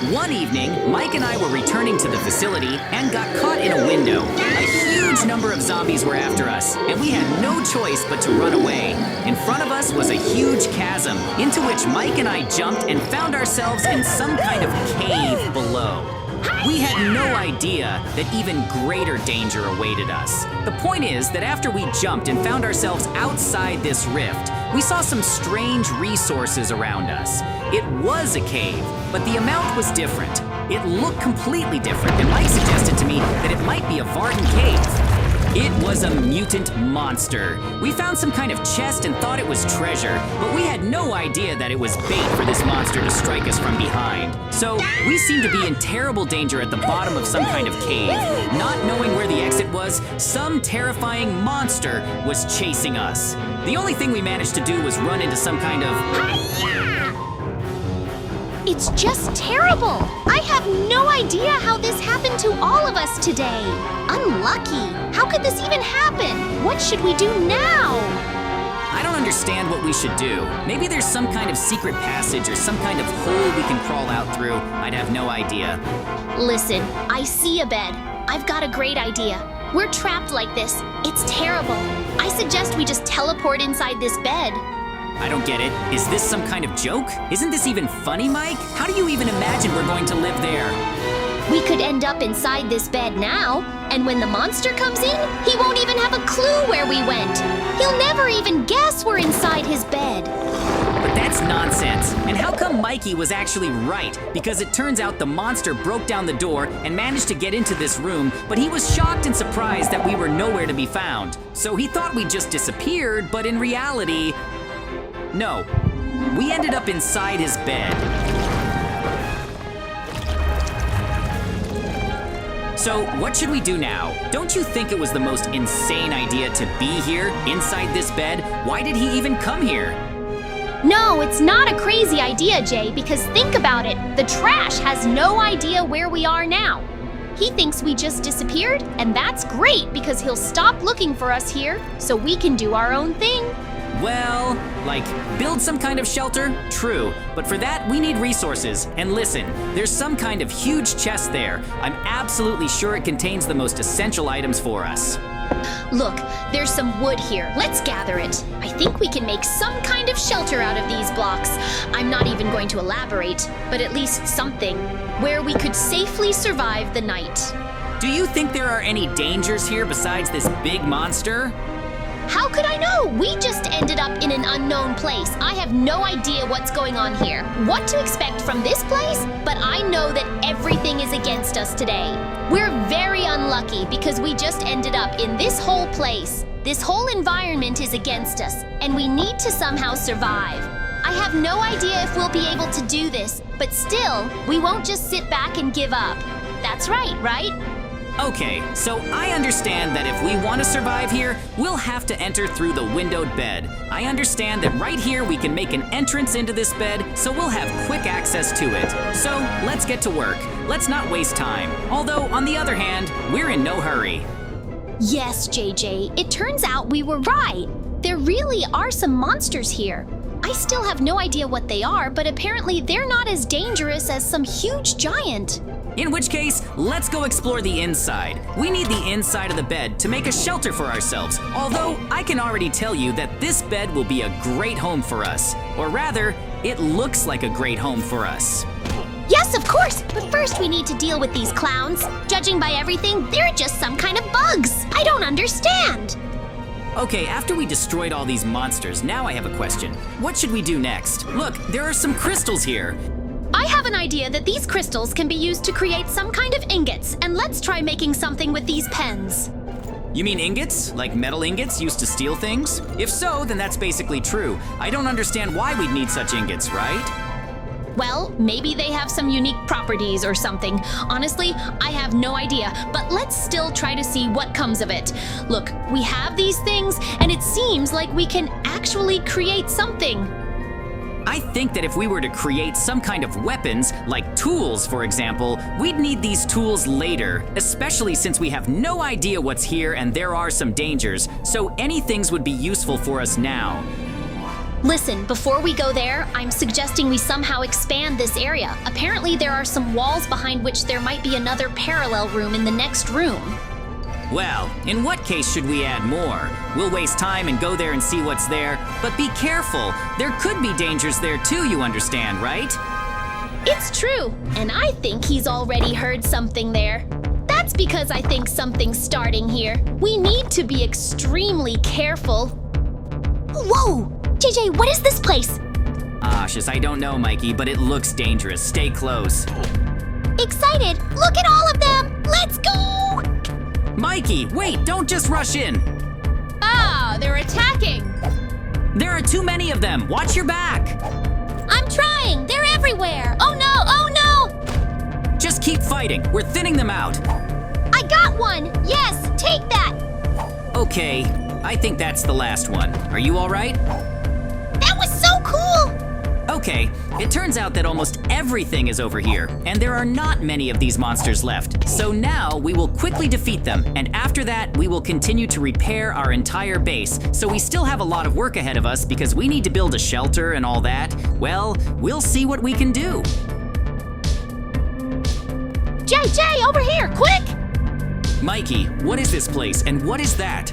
One evening, Mike and I were returning to the facility and got caught in a window. A huge number of zombies were after us, and we had no choice but to run away. In front of us was a huge chasm, into which Mike and I jumped and found ourselves in some kind of cave below. We had no idea that even greater danger awaited us. The point is that after we jumped and found ourselves outside this rift, we saw some strange resources around us. It was a cave, but the amount was different. It looked completely different, and Mike suggested to me that it might be a Warden cave. It was a mutant monster. We found some kind of chest and thought it was treasure, but we had no idea that it was bait for this monster to strike us from behind. So we seemed to be in terrible danger at the bottom of some kind of cave. Not knowing where the exit was, some terrifying monster was chasing us. The only thing we managed to do was run into some kind of... It's just terrible! I have no idea how this happened to all of us today. Unlucky! How could this even happen? What should we do now? I don't understand what we should do. Maybe there's some kind of secret passage or some kind of hole we can crawl out through. I'd have no idea. Listen, I see a bed. I've got a great idea. We're trapped like this. It's terrible. I suggest we just teleport inside this bed. I don't get it. Is this some kind of joke? Isn't this even funny, Mike? How do you even imagine we're going to live there? We could end up inside this bed now, and when the monster comes in, he won't even have a clue where we went. He'll never even guess we're inside his bed. But that's nonsense. And how come Mikey was actually right? Because it turns out the monster broke down the door and managed to get into this room, but he was shocked and surprised that we were nowhere to be found. So he thought we just disappeared, but in reality... No, we ended up inside his bed. So, what should we do now? Don't you think it was the most insane idea to be here, inside this bed? Why did he even come here? No, it's not a crazy idea, Jay, because think about it. The trash has no idea where we are now. He thinks we just disappeared, and that's great because he'll stop looking for us here so we can do our own thing. Well, like, build some kind of shelter? True, but for that, we need resources. And listen, there's some kind of huge chest there. I'm absolutely sure it contains the most essential items for us. Look, there's some wood here. Let's gather it. I think we can make some kind of shelter out of these blocks. I'm not even going to elaborate, but at least something where we could safely survive the night. Do you think there are any dangers here besides this big monster? How could I know? We just ended up in an unknown place. I have no idea what's going on here, what to expect from this place, but I know that everything is against us today. We're very unlucky because we just ended up in this whole place. This whole environment is against us, and we need to somehow survive. I have no idea if we'll be able to do this, but still, we won't just sit back and give up. That's right? Okay, so I understand that if we want to survive here, we'll have to enter through the windowed bed. I understand that right here we can make an entrance into this bed, so we'll have quick access to it. So let's get to work. Let's not waste time. Although, on the other hand, we're in no hurry. Yes, JJ, it turns out we were right. There really are some monsters here. I still have no idea what they are, but apparently they're not as dangerous as some huge giant. In which case, let's go explore the inside. We need the inside of the bed to make a shelter for ourselves, although I can already tell you that this bed will be a great home for us. Or rather, it looks like a great home for us. Yes, of course, but first we need to deal with these clowns. Judging by everything, they're just some kind of bugs. I don't understand. Okay, after we destroyed all these monsters, now I have a question. What should we do next? Look, there are some crystals here. I have an idea that these crystals can be used to create some kind of ingots, and let's try making something with these pens. You mean ingots? Like metal ingots used to steal things? If so, then that's basically true. I don't understand why we'd need such ingots, right? Well, maybe they have some unique properties or something. Honestly, I have no idea, but let's still try to see what comes of it. Look, we have these things, and it seems like we can actually create something. I think that if we were to create some kind of weapons, like tools, for example, we'd need these tools later, especially since we have no idea what's here and there are some dangers, so any things would be useful for us now. Listen, before we go there, I'm suggesting we somehow expand this area. Apparently there are some walls behind which there might be another parallel room in the next room. Well, in what case should we add more? We'll waste time and go there and see what's there, but be careful. There could be dangers there too, you understand, right? It's true, and I think he's already heard something there. That's because I think something's starting here. We need to be extremely careful. Whoa! JJ, what is this place? Shush, I don't know, Mikey, but it looks dangerous. Stay close. Excited! Look at all of them! Let's go! Mikey, wait, don't just rush in. Ah, they're attacking! There are too many of them. Watch your back. I'm trying! They're everywhere! Oh no! Oh no! Just keep fighting. We're thinning them out. I got one! Yes! Take that! Okay, I think that's the last one. Are you all right? That was so cool! Okay, it turns out that almost everything is over here, and there are not many of these monsters left. So now we will quickly defeat them, and after that, we will continue to repair our entire base. So we still have a lot of work ahead of us because we need to build a shelter and all that. Well, we'll see what we can do. JJ, over here, quick! Mikey, what is this place, and what is that?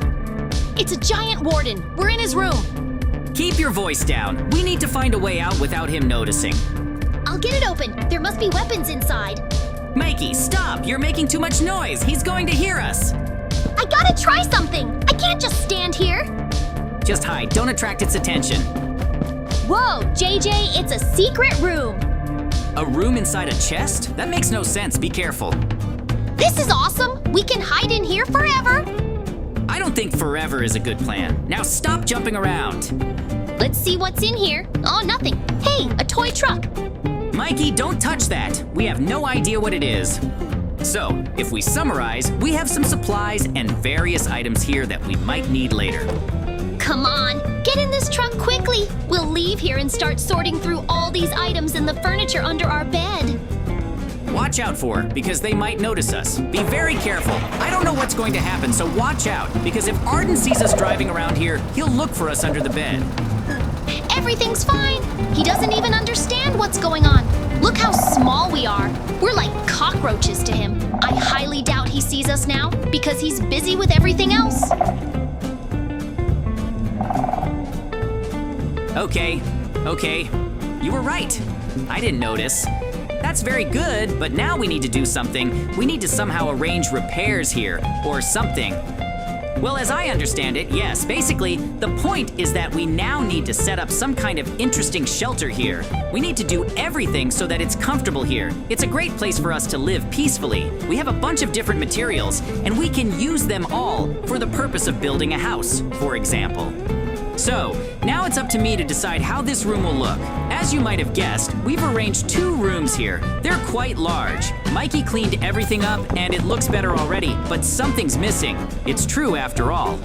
It's a giant warden. We're in his room. Keep your voice down. We need to find a way out without him noticing. I'll get it open. There must be weapons inside. Mikey, stop! You're making too much noise. He's going to hear us. I gotta try something. I can't just stand here. Just hide. Don't attract its attention. Whoa, JJ, it's a secret room. A room inside a chest? That makes no sense. Be careful. This is awesome. We can hide in here forever. I don't think forever is a good plan. Now stop jumping around. Let's see what's in here. Oh, nothing. Hey, a toy truck. Mikey, don't touch that. We have no idea what it is. So, if we summarize, we have some supplies and various items here that we might need later. Come on, get in this trunk quickly. We'll leave here and start sorting through all these items and the furniture under our bed. Watch out for her, because they might notice us. Be very careful. I don't know what's going to happen, so watch out, because if Arden sees us driving around here, he'll look for us under the bed. Everything's fine. He doesn't even understand what's going on. Look how small we are. We're like cockroaches to him. I highly doubt he sees us now, because he's busy with everything else. Okay. You were right. I didn't notice. That's very good, but now we need to do something. We need to somehow arrange repairs here, or something. Well, as I understand it, yes, basically, the point is that we now need to set up some kind of interesting shelter here. We need to do everything so that it's comfortable here. It's a great place for us to live peacefully. We have a bunch of different materials, and we can use them all for the purpose of building a house, for example. So, now it's up to me to decide how this room will look. As you might have guessed, we've arranged 2 rooms here. They're quite large. Mikey cleaned everything up and it looks better already, but something's missing. It's true after all.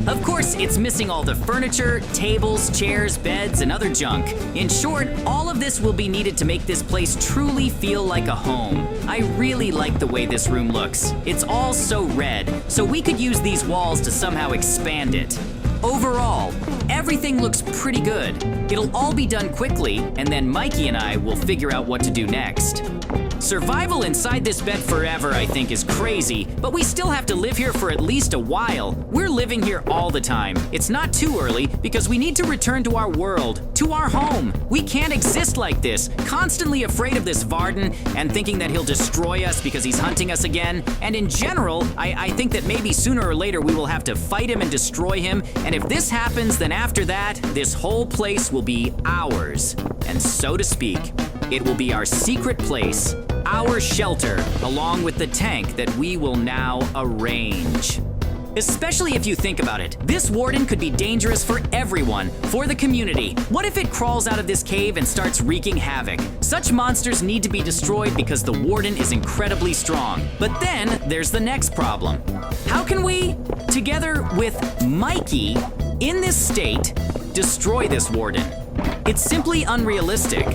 Of course, it's missing all the furniture, tables, chairs, beds, and other junk. In short, all of this will be needed to make this place truly feel like a home. I really like the way this room looks. It's all so red, so we could use these walls to somehow expand it. Overall, everything looks pretty good. It'll all be done quickly, and then Mikey and I will figure out what to do next. Survival inside this bed forever, I think, is crazy, but we still have to live here for at least a while. We're living here all the time. It's not too early because we need to return to our world, to our home. We can't exist like this, constantly afraid of this Warden and thinking that he'll destroy us because he's hunting us again. And in general, I think that maybe sooner or later we will have to fight him and destroy him. And if this happens, then after that, this whole place will be ours. And so to speak, it will be our secret place, our shelter, along with the tank that we will now arrange. Especially if you think about it, this Warden could be dangerous for everyone, for the community. What if it crawls out of this cave and starts wreaking havoc? Such monsters need to be destroyed because the Warden is incredibly strong. But then there's the next problem. How can we, together with Mikey, in this state, destroy this Warden? It's simply unrealistic.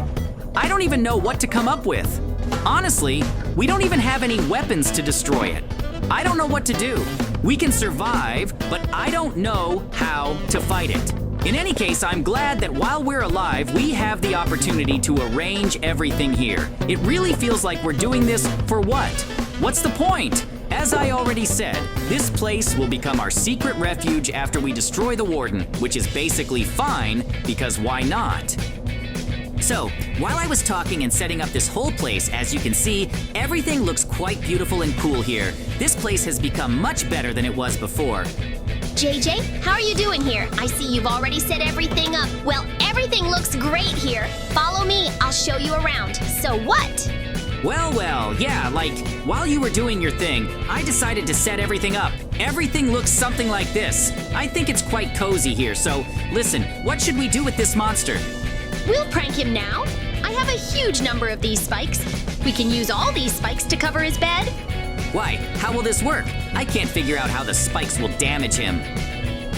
I don't even know what to come up with. Honestly, we don't even have any weapons to destroy it. I don't know what to do. We can survive, but I don't know how to fight it. In any case, I'm glad that while we're alive, we have the opportunity to arrange everything here. It really feels like we're doing this for what? What's the point? As I already said, this place will become our secret refuge after we destroy the Warden, which is basically fine, because why not? So, while I was talking and setting up this whole place, as you can see, everything looks quite beautiful and cool here. This place has become much better than it was before. JJ, how are you doing here? I see you've already set everything up. Well, everything looks great here. Follow me, I'll show you around. So what? Well, yeah, like, while you were doing your thing, I decided to set everything up. Everything looks something like this. I think it's quite cozy here, so listen, what should we do with this monster? We'll prank him now. I have a huge number of these spikes. We can use all these spikes to cover his bed. Why? How will this work? I can't figure out how the spikes will damage him.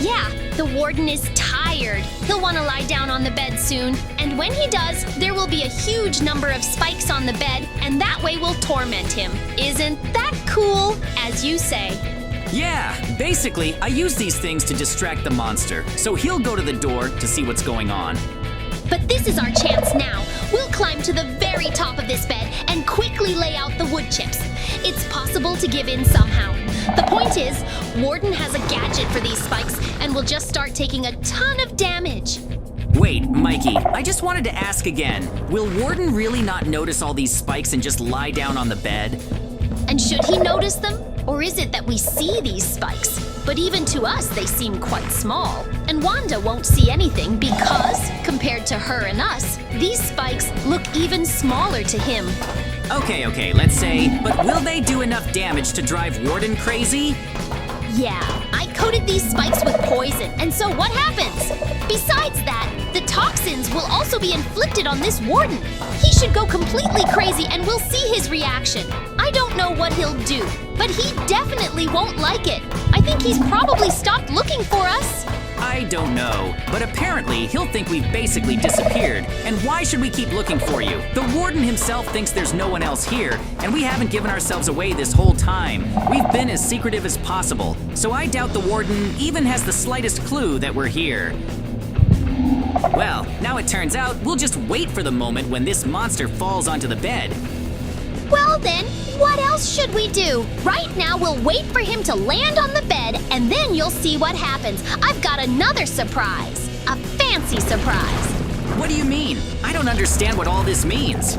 Yeah, the Warden is tired. He'll want to lie down on the bed soon. And when he does, there will be a huge number of spikes on the bed, and that way we'll torment him. Isn't that cool, as you say? Yeah, basically, I use these things to distract the monster, so he'll go to the door to see what's going on. But this is our chance now. We'll climb to the very top of this bed and quickly lay out the wood chips. It's possible to give in somehow. The point is, Warden has a gadget for these spikes and will just start taking a ton of damage. Wait, Mikey, I just wanted to ask again. Will Warden really not notice all these spikes and just lie down on the bed? And should he notice them? Or is it that we see these spikes? But even to us, they seem quite small. And Wanda won't see anything because, compared to her and us, these spikes look even smaller to him. Okay, let's say, but will they do enough damage to drive Warden crazy? Yeah, I coated these spikes with poison, and so what happens? Besides that, the toxins will also be inflicted on this Warden. He should go completely crazy and we'll see his reaction. I don't know what he'll do, but he definitely won't like it. I think he's probably stopped looking for us. I don't know, but apparently he'll think we've basically disappeared. And why should we keep looking for you? The Warden himself thinks there's no one else here, and we haven't given ourselves away this whole time. We've been as secretive as possible, so I doubt the Warden even has the slightest clue that we're here. Well, now it turns out we'll just wait for the moment when this monster falls onto the bed. Well then, what else should we do? Right now we'll wait for him to land on the bed and then you'll see what happens. I've got another surprise. A fancy surprise. What do you mean? I don't understand what all this means.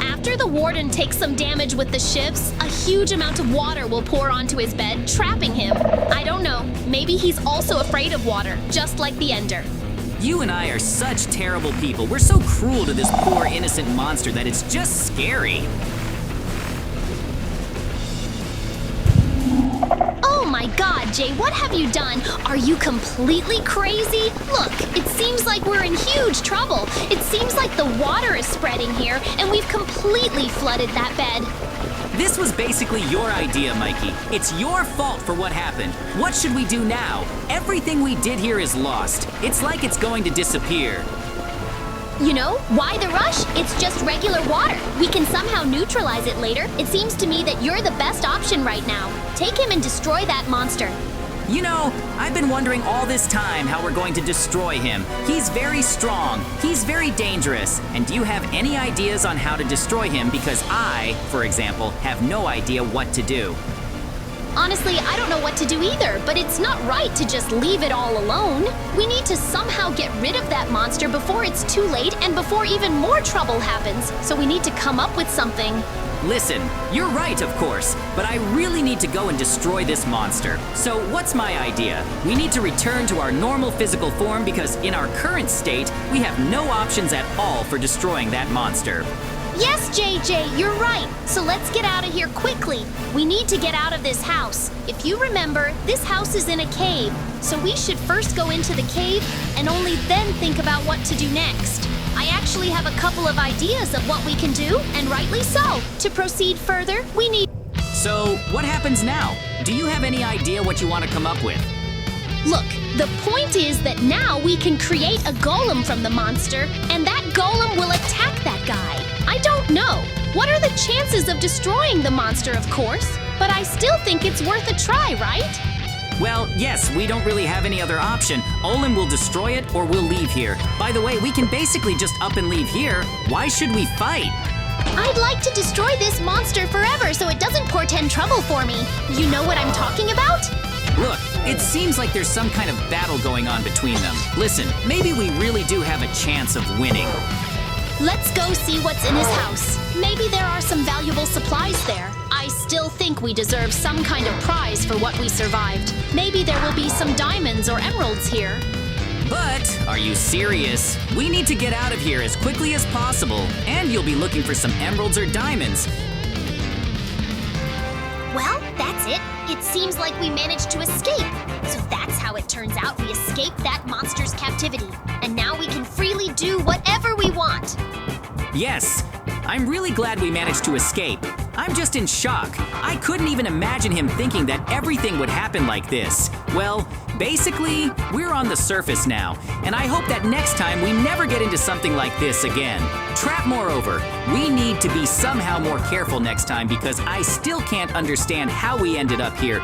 After the Warden takes some damage with the shivs, a huge amount of water will pour onto his bed, trapping him. I don't know, maybe he's also afraid of water, just like the Ender. You and I are such terrible people. We're so cruel to this poor innocent monster that it's just scary. Oh my God, Jay, what have you done? Are you completely crazy? Look, it seems like we're in huge trouble. It seems like the water is spreading here, and we've completely flooded that bed. This was basically your idea, Mikey. It's your fault for what happened. What should we do now? Everything we did here is lost. It's like it's going to disappear. You know, why the rush? It's just regular water. We can somehow neutralize it later. It seems to me that you're the best option right now. Take him and destroy that monster. You know, I've been wondering all this time how we're going to destroy him. He's very strong. He's very dangerous. And do you have any ideas on how to destroy him? Because I, for example, have no idea what to do. Honestly, I don't know what to do either, but it's not right to just leave it all alone. We need to somehow get rid of that monster before it's too late and before even more trouble happens. So we need to come up with something. Listen, you're right, of course, but I really need to go and destroy this monster. So what's my idea? We need to return to our normal physical form because in our current state, we have no options at all for destroying that monster. Yes, JJ, you're right. So let's get out of here quickly. We need to get out of this house. If you remember, this house is in a cave. So we should first go into the cave and only then think about what to do next. I actually have a couple of ideas of what we can do, and rightly so. To proceed further, we need... So, what happens now? Do you have any idea what you want to come up with? Look, the point is that now we can create a golem from the monster, and that golem will attack that guy. I don't know. What are the chances of destroying the monster, of course? But I still think it's worth a try, right? Well, yes, we don't really have any other option. Olin will destroy it or we'll leave here. By the way, we can basically just up and leave here. Why should we fight? I'd like to destroy this monster forever so it doesn't portend trouble for me. You know what I'm talking about? Look, it seems like there's some kind of battle going on between them. Listen, maybe we really do have a chance of winning. Let's go see what's in his house. Maybe there are some valuable supplies there. I still think we deserve some kind of prize for what we survived. Maybe there will be some diamonds or emeralds here. But, are you serious? We need to get out of here as quickly as possible, and you'll be looking for some emeralds or diamonds. Well, that's it. It seems like we managed to escape. So that's how it turns out we escaped that monster's captivity. And now we can freely do whatever we want. Yes, I'm really glad we managed to escape. I'm just in shock. I couldn't even imagine him thinking that everything would happen like this. Well, basically, we're on the surface now, and I hope that next time we never get into something like this again. Trap, moreover, we need to be somehow more careful next time because I still can't understand how we ended up here.